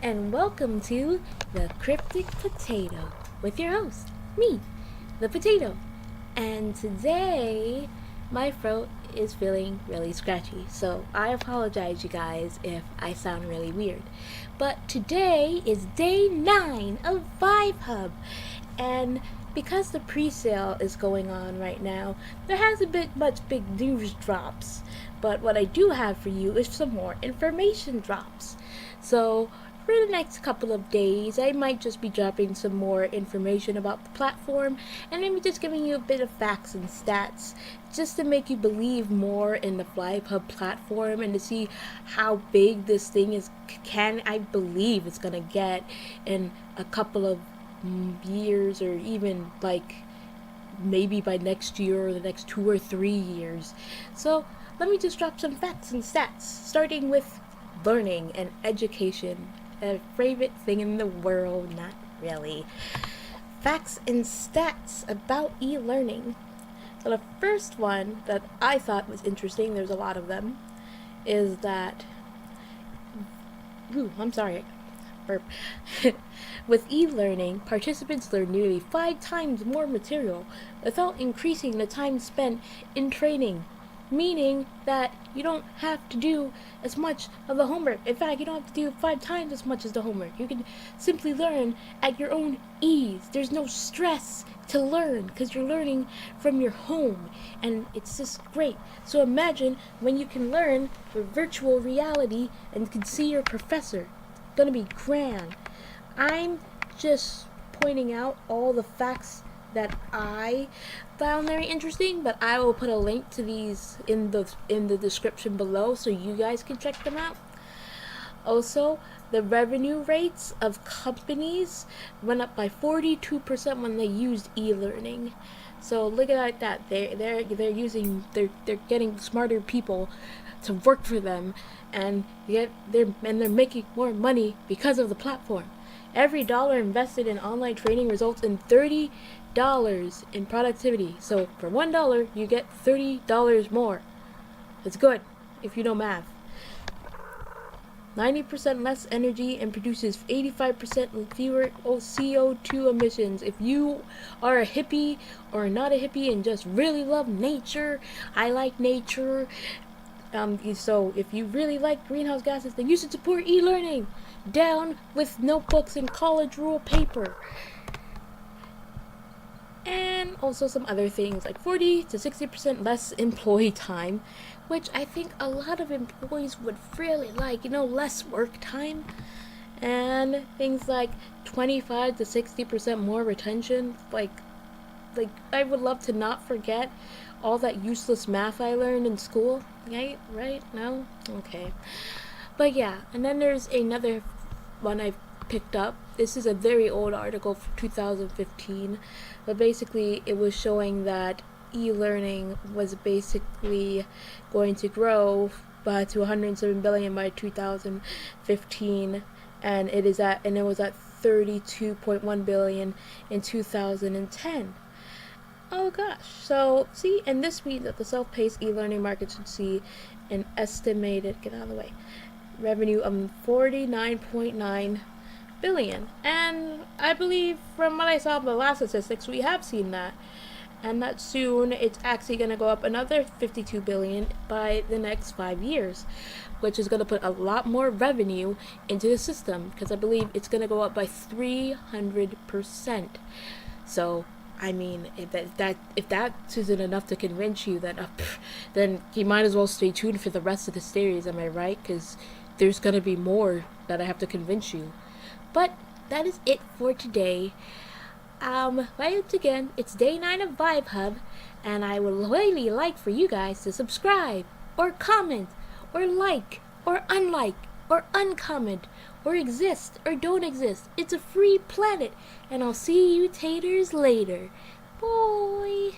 and welcome to the Cryptic Potato with your host, me, the Potato. And today, my throat is feeling really scratchy, so I apologize, you guys, if I sound really weird. But today is day 9 of VibeHub, and because the pre-sale is going on right now, there hasn't been much big news drops. But what I do have for you is some more information drops. So for the next couple of days, I might just be dropping some more information about the platform and maybe just giving you a bit of facts and stats just to make you believe more in the VibeHub platform and to see how big this thing is. I believe it's gonna get in a couple of years, or even like maybe by next year or the next 2 or 3 years. So let me just drop some facts and stats, starting with learning and education. A favorite thing in the world, not really. Facts and stats about e-learning. So the first one that I thought was interesting, there's a lot of them, is that with e-learning, participants learn nearly 5 times more material without increasing the time spent in training, meaning that you don't have to do as much of the homework. In fact, you don't have to do 5 times as much as the homework. You can simply learn at your own ease. There's no stress to learn because you're learning from your home, and it's just great. So imagine when you can learn for virtual reality and can see your professor. It's gonna be grand. I'm just pointing out all the facts that I found very interesting, but I will put a link to these in the description below so you guys can check them out. Also, the revenue rates of companies went up by 42% when they used e-learning. So look at that. They're getting smarter people to work for them, and they're making more money because of the platform. Every dollar invested in online training results in $30 in productivity. So for $1, you get $30 more. It's good if you know math. 90% less energy and produces 85% fewer CO2 emissions. If you are a hippie or not a hippie and just really love nature, I like nature. So if you really like greenhouse gases, then you should support e-learning. Down with notebooks and college rule paper. And also some other things like 40 to 60% less employee time, which I think a lot of employees would really like, less work time. And things like 25 to 60% more retention. Like I would love to not forget all that useless math I learned in school. Right? No? Okay. But yeah, and then there's another one I picked up. This is a very old article from 2015, but basically it was showing that e-learning was basically going to grow to 107 billion by 2015, and it was at 32.1 billion in 2010. Oh gosh. So see, and this means that the self-paced e-learning market should see an estimated, get out of the way, revenue of 49.9 billion. And I believe from what I saw in the last statistics, we have seen that. And that soon it's actually going to go up another 52 billion by the next 5 years, which is going to put a lot more revenue into the system, because I believe it's going to go up by 300%. So I mean, if that isn't enough to convince you, then you might as well stay tuned for the rest of the series. Am I right? Because there's gonna be more that I have to convince you. But that is it for today. Once again, it's day 9 of VibeHub, and I would really like for you guys to subscribe, or comment, or like, or unlike, or uncomment, or exist, or don't exist. It's a free planet, and I'll see you taters later. Bye.